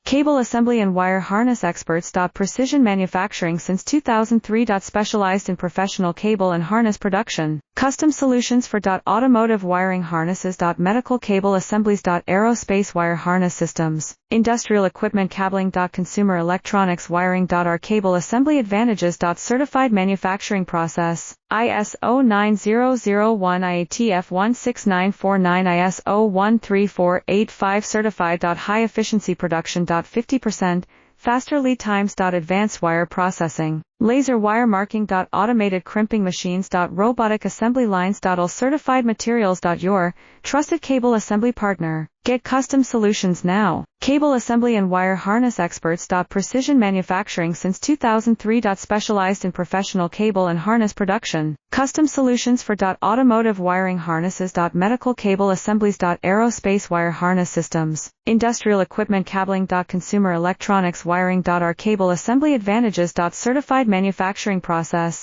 Cable assembly and wire harness experts. Precision manufacturing since 2003. Specialized in professional cable and harness production. Custom solutions for automotive wiring harnesses. Medical cable assemblies. Aerospace wire harness systems. Industrial equipment cabling. Consumer electronics wiring. Our cable assembly advantages. Certified manufacturing process. ISO 9001 IATF 16949 ISO 13485 certified. High efficiency production. 50%. Faster lead times. Advanced wire processing. Laser wire marking. Automated crimping machines. Robotic assembly lines. All certified materials. Your trusted cable assembly partner. Get custom solutions now. Cable assembly and wire harness experts. Precision manufacturing since 2003. Specialized in professional cable and harness production. Custom solutions for automotive wiring harnesses. Medical cable assemblies. Aerospace wire harness systems. Industrial equipment cabling. Consumer electronics wiring. Our cable assembly advantages. Certified manufacturing process.